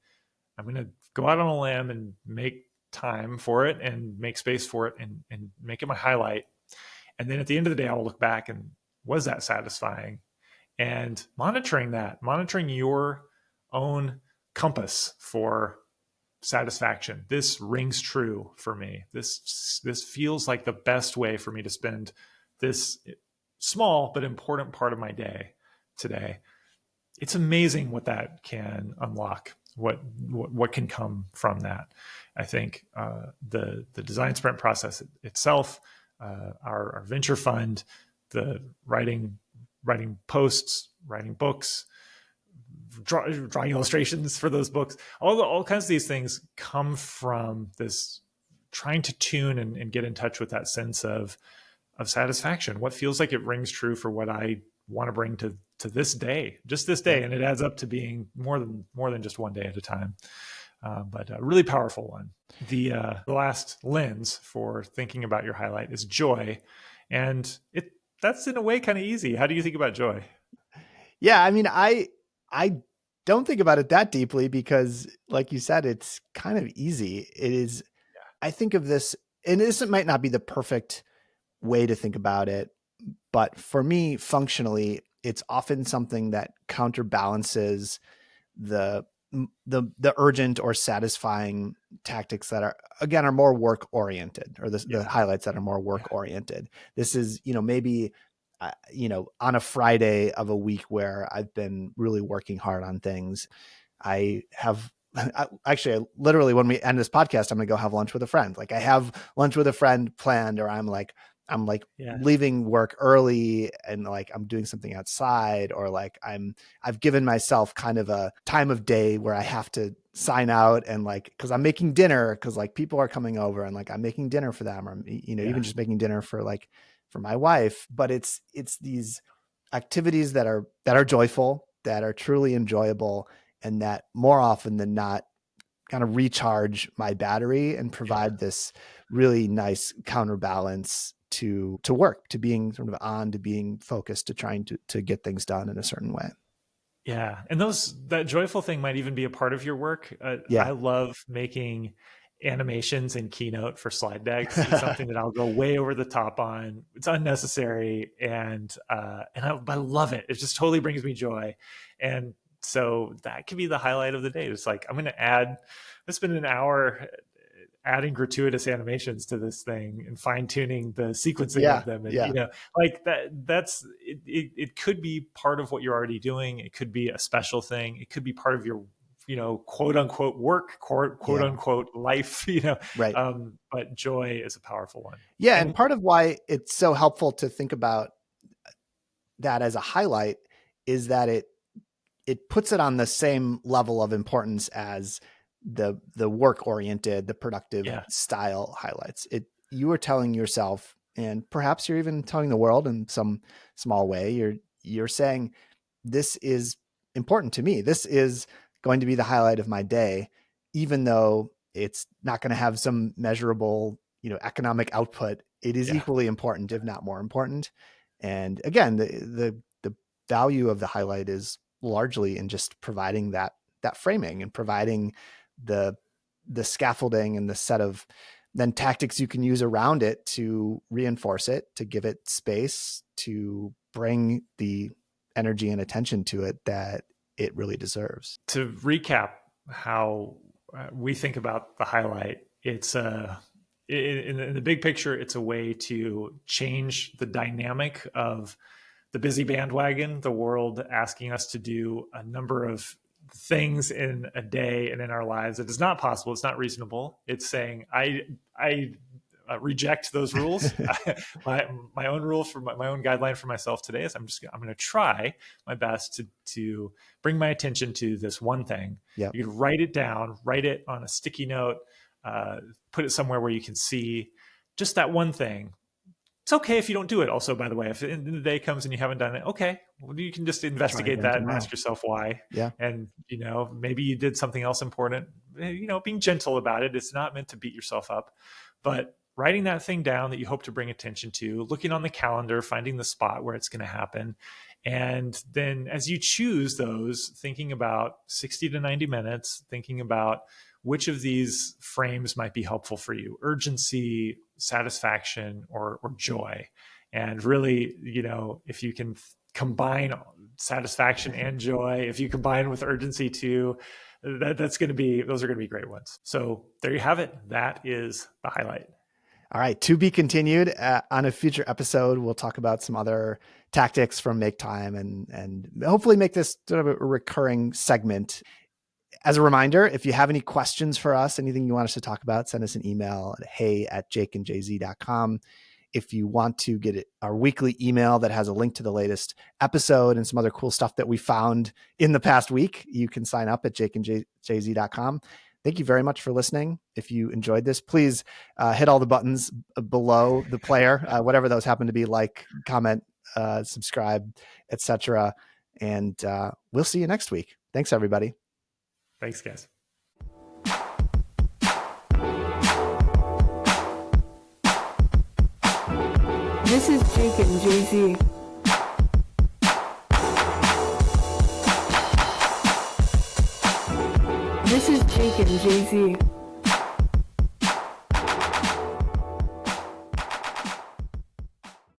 I'm going to go out on a limb and make time for it and make space for it and make it my highlight. And then at the end of the day, I'll look back and was that satisfying? And monitoring your own compass for satisfaction. This rings true for me. This feels like the best way for me to spend this small but important part of my day today. It's amazing what that can unlock, what can come from that. I think the design sprint process itself, our venture fund, the writing posts, writing books, drawing illustrations for those books, all kinds of these things come from this trying to tune and get in touch with that sense of satisfaction. What feels like it rings true for what I want to bring to this day, just this day. And it adds up to being more than just one day at a time. But a really powerful one. The last lens for thinking about your highlight is joy. And that's in a way kind of easy. How do you think about joy? Yeah, I mean, I don't think about it that deeply because, like you said, it's kind of easy. It is. Yeah. I think of this, and this might not be the perfect way to think about it, but for me, functionally, it's often something that counterbalances the urgent or satisfying tactics that are more work oriented, or the highlights that are more work oriented. This is, maybe on a Friday of a week where I've been really working hard on things, actually, literally, when we end this podcast, I'm going to go have lunch with a friend. Like I have lunch with a friend planned, or I'm leaving work early and like I'm doing something outside, or like I've given myself kind of a time of day where I have to sign out, and like, cause I'm making dinner, cause like people are coming over, and like I'm making dinner for them, or, even just making dinner for my wife. But it's these activities that are joyful, that are truly enjoyable, and that more often than not kind of recharge my battery and provide this really nice counterbalance to work, to being sort of on, to being focused, to trying to get things done in a certain way. Yeah. And that joyful thing might even be a part of your work. I love making animations in Keynote for slide decks. It's something that I'll go way over the top on. It's unnecessary. And I love it. It just totally brings me joy. And so that could be the highlight of the day. It's like, I'm going to spend an hour adding gratuitous animations to this thing and fine tuning the sequencing of them. And, like that's it could be part of what you're already doing. It could be a special thing. It could be part of your, quote unquote work, quote unquote life, Right. But joy is a powerful one. Yeah. And part of why it's so helpful to think about that as a highlight is that it puts it on the same level of importance as the work oriented, the productive style highlights. You are telling yourself, and perhaps you're even telling the world in some small way, you're saying, this is important to me. This is going to be the highlight of my day, even though it's not going to have some measurable, economic output. It is equally important, if not more important. And again, the value of the highlight is largely in just providing that framing and providing the scaffolding and the set of then tactics you can use around it to reinforce it, to give it space, to bring the energy and attention to it that it really deserves. To recap how we think about the highlight, it's in the big picture, it's a way to change the dynamic of the busy bandwagon, the world asking us to do a number of things in a day and in our lives. It is not possible. It's not reasonable. It's saying, I reject those rules. my own rule for my own guideline for myself today is I'm going to try my best to bring my attention to this one thing. Yep. You can write it down, write it on a sticky note, put it somewhere where you can see just that one thing. It's okay if you don't do it. Also, by the way, if the end of the day comes and you haven't done it, okay, well, you can just investigate that and ask yourself why. Yeah. And, maybe you did something else important, being gentle about it. It's not meant to beat yourself up, but writing that thing down that you hope to bring attention to, looking on the calendar, finding the spot where it's going to happen. And then as you choose those, thinking about 60 to 90 minutes, thinking about which of these frames might be helpful for you: urgency, satisfaction, or joy. And really, if you can combine satisfaction and joy, if you combine with urgency too, those are going to be great ones. So there you have it. That is the highlight. All right, to be continued. On a future episode, we'll talk about some other tactics from Make Time and hopefully make this sort of a recurring segment. As a reminder, if you have any questions for us, anything you want us to talk about, send us an email at hey@jakeandjz.com. If you want to get our weekly email that has a link to the latest episode and some other cool stuff that we found in the past week, you can sign up at jakeandjz.com. Thank you very much for listening. If you enjoyed this, please hit all the buttons below the player, whatever those happen to be, like, comment, subscribe, etc. And we'll see you next week. Thanks, everybody. Thanks, guys. This is Jake and Jay-Z. This is Jake and Jay-Z.